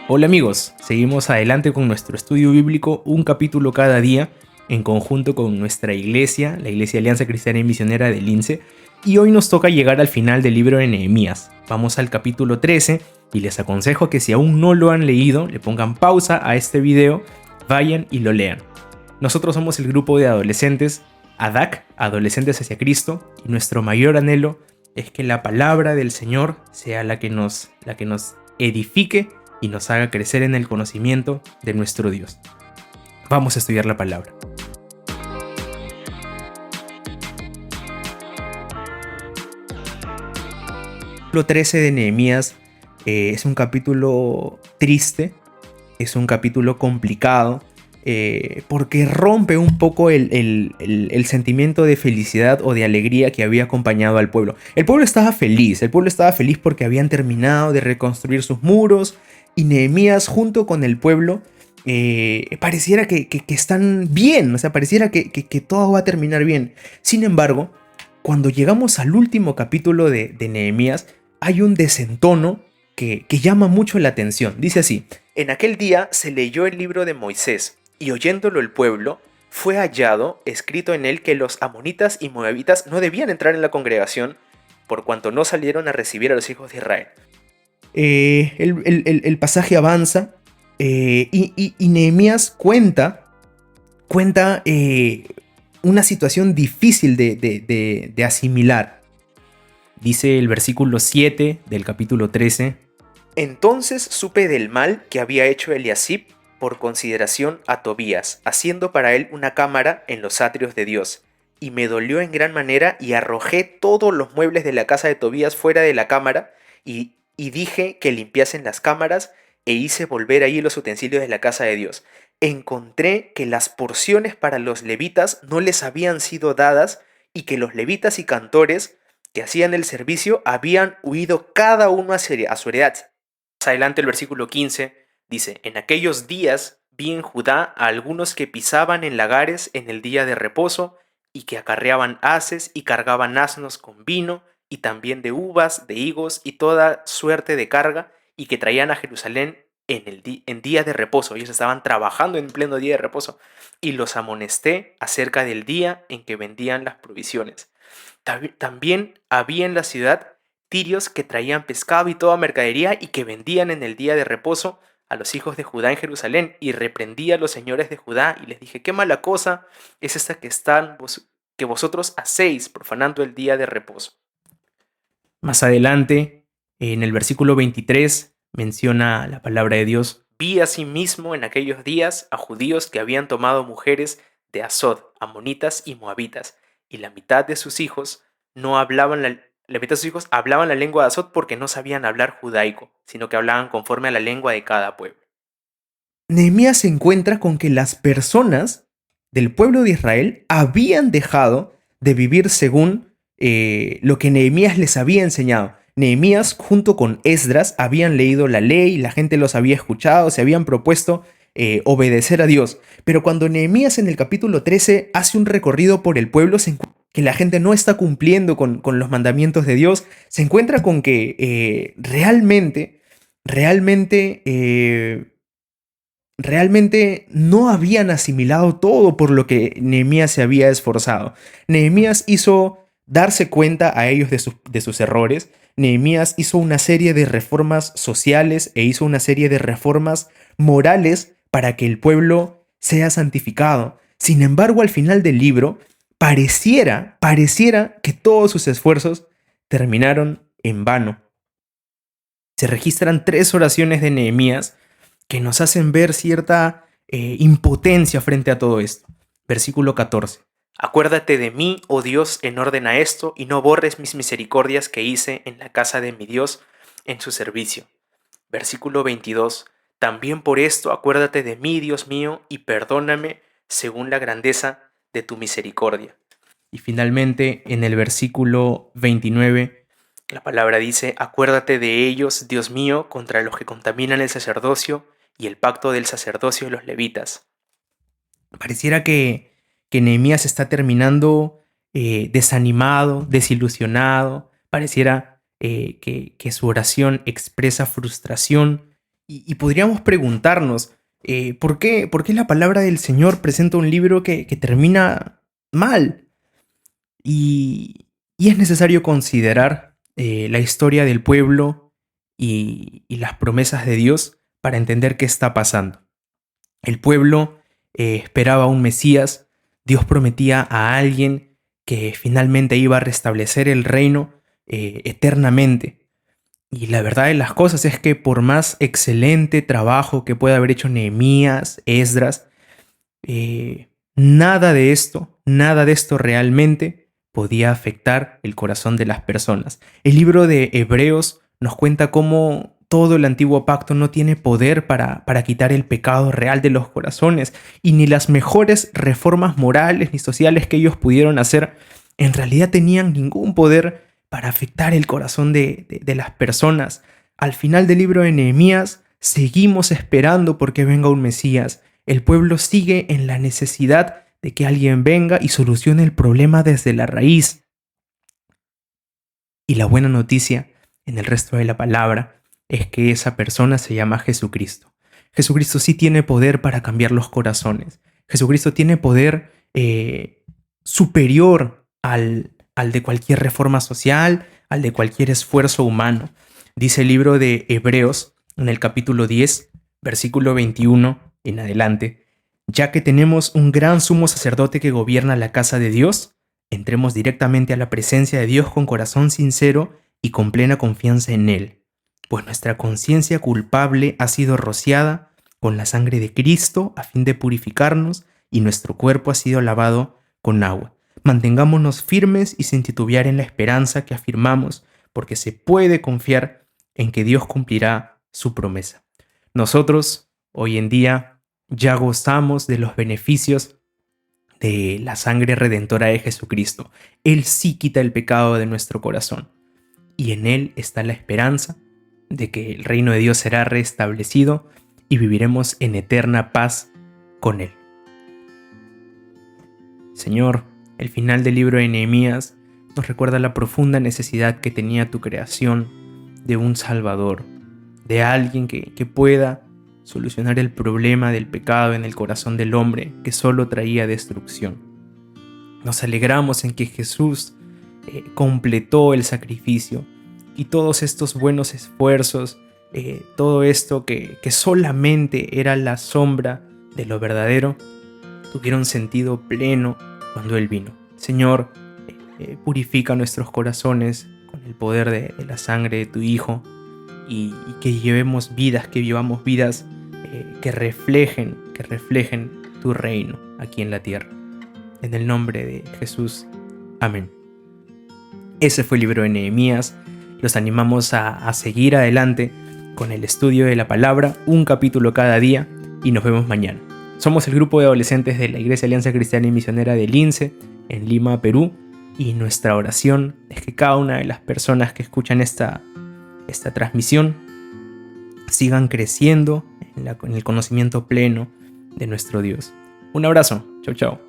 Hola amigos, seguimos adelante con nuestro estudio bíblico, un capítulo cada día, en conjunto con nuestra iglesia, la Iglesia Alianza Cristiana y Misionera del Lince, y hoy nos toca llegar al final del libro de Nehemías. Vamos al capítulo 13 y les aconsejo que si aún no lo han leído, le pongan pausa a este video, vayan y lo lean. Nosotros somos el grupo de adolescentes ADAC, Adolescentes hacia Cristo, y nuestro mayor anhelo es que la palabra del Señor sea la que nos edifique y nos haga crecer en el conocimiento de nuestro Dios. Vamos a estudiar la palabra. El capítulo 13 de Nehemías es un capítulo triste, es un capítulo complicado, porque rompe un poco el sentimiento de felicidad o de alegría que había acompañado al pueblo. El pueblo estaba feliz porque habían terminado de reconstruir sus muros y Nehemías junto con el pueblo pareciera que están bien, o sea, pareciera que todo va a terminar bien. Sin embargo, cuando llegamos al último capítulo de Nehemías, hay un desentono que llama mucho la atención. Dice así: en aquel día se leyó el libro de Moisés, y oyéndolo el pueblo, fue hallado escrito en él que los amonitas y moabitas no debían entrar en la congregación, por cuanto no salieron a recibir a los hijos de Israel. El pasaje avanza y Nehemías cuenta una situación difícil de asimilar. Dice el versículo 7 del capítulo 13: entonces supe del mal que había hecho Eliasib por consideración a Tobías, haciendo para él una cámara en los atrios de Dios. Y me dolió en gran manera y arrojé todos los muebles de la casa de Tobías fuera de la cámara y dije que limpiasen las cámaras e hice volver allí los utensilios de la casa de Dios. Encontré que las porciones para los levitas no les habían sido dadas y que los levitas y cantores que hacían el servicio habían huido cada uno a su heredad. Más adelante el versículo 15 dice: en aquellos días vi en Judá a algunos que pisaban en lagares en el día de reposo y que acarreaban haces y cargaban asnos con vino y también de uvas, de higos y toda suerte de carga, y que traían a Jerusalén en día de reposo. Ellos estaban trabajando en pleno día de reposo. Y los amonesté acerca del día en que vendían las provisiones. También había en la ciudad tirios que traían pescado y toda mercadería y que vendían en el día de reposo a los hijos de Judá en Jerusalén. Y reprendí a los señores de Judá y les dije: qué mala cosa es esta que vosotros hacéis, profanando el día de reposo. Más adelante, en el versículo 23, menciona la palabra de Dios: vi asimismo en aquellos días a judíos que habían tomado mujeres de Asod, amonitas y moabitas, y la mitad de sus hijos hablaban la lengua de Asod porque no sabían hablar judaico, sino que hablaban conforme a la lengua de cada pueblo. Nehemías se encuentra con que las personas del pueblo de Israel habían dejado de vivir según lo que Nehemías les había enseñado. Nehemías junto con Esdras habían leído la ley, la gente los había escuchado, se habían propuesto obedecer a Dios. Pero cuando Nehemías en el capítulo 13 hace un recorrido por el pueblo, se encuentra que la gente no está cumpliendo con los mandamientos de Dios, se encuentra con que realmente no habían asimilado todo por lo que Nehemías se había esforzado. Nehemías hizo darse cuenta a ellos de sus errores. Nehemías hizo una serie de reformas sociales e hizo una serie de reformas morales para que el pueblo sea santificado. Sin embargo, al final del libro, pareciera que todos sus esfuerzos terminaron en vano. Se registran 3 oraciones de Nehemías que nos hacen ver cierta impotencia frente a todo esto. Versículo 14. Acuérdate de mí, oh Dios, en orden a esto, y no borres mis misericordias que hice en la casa de mi Dios en su servicio. Versículo 22. También por esto acuérdate de mí, Dios mío, y perdóname según la grandeza de tu misericordia. Y finalmente, en el versículo 29, la palabra dice: acuérdate de ellos, Dios mío, contra los que contaminan el sacerdocio y el pacto del sacerdocio de los levitas. Pareciera que Nehemías está terminando desanimado, desilusionado. Pareciera que su oración expresa frustración Y podríamos preguntarnos, ¿por qué la palabra del Señor presenta un libro que termina mal? Y es necesario considerar la historia del pueblo y las promesas de Dios para entender qué está pasando. El pueblo esperaba un Mesías, Dios prometía a alguien que finalmente iba a restablecer el reino eternamente. Y la verdad de las cosas es que por más excelente trabajo que pueda haber hecho Nehemías, Esdras, nada de esto realmente podía afectar el corazón de las personas. El libro de Hebreos nos cuenta cómo todo el antiguo pacto no tiene poder para quitar el pecado real de los corazones, y ni las mejores reformas morales ni sociales que ellos pudieron hacer en realidad tenían ningún poder para afectar el corazón de las personas. Al final del libro de Nehemías seguimos esperando porque venga un Mesías. El pueblo sigue en la necesidad de que alguien venga y solucione el problema desde la raíz. Y la buena noticia en el resto de la palabra es que esa persona se llama Jesucristo. Jesucristo sí tiene poder para cambiar los corazones. Jesucristo tiene poder superior al de cualquier reforma social, al de cualquier esfuerzo humano. Dice el libro de Hebreos en el capítulo 10, versículo 21 en adelante: ya que tenemos un gran sumo sacerdote que gobierna la casa de Dios, entremos directamente a la presencia de Dios con corazón sincero y con plena confianza en Él, pues nuestra conciencia culpable ha sido rociada con la sangre de Cristo a fin de purificarnos, y nuestro cuerpo ha sido lavado con agua. Mantengámonos firmes y sin titubear en la esperanza que afirmamos, porque se puede confiar en que Dios cumplirá su promesa. Nosotros, hoy en día, ya gozamos de los beneficios de la sangre redentora de Jesucristo. Él sí quita el pecado de nuestro corazón, y en Él está la esperanza de que el reino de Dios será restablecido y viviremos en eterna paz con Él. Señor, el final del libro de Nehemías nos recuerda la profunda necesidad que tenía tu creación de un Salvador, de alguien que pueda solucionar el problema del pecado en el corazón del hombre que solo traía destrucción. Nos alegramos en que Jesús completó el sacrificio, y todos estos buenos esfuerzos, todo esto que solamente era la sombra de lo verdadero, tuvieron sentido pleno cuando Él vino. Señor, purifica nuestros corazones con el poder de la sangre de tu Hijo, y que llevemos vidas, que vivamos vidas que reflejen tu reino aquí en la tierra. En el nombre de Jesús. Amén. Ese fue el libro de Nehemías. Los animamos a seguir adelante con el estudio de la palabra, un capítulo cada día, y nos vemos mañana. Somos el grupo de adolescentes de la Iglesia Alianza Cristiana y Misionera de Lince, en Lima, Perú, y nuestra oración es que cada una de las personas que escuchan esta transmisión sigan creciendo en el conocimiento pleno de nuestro Dios. Un abrazo. Chau, chau.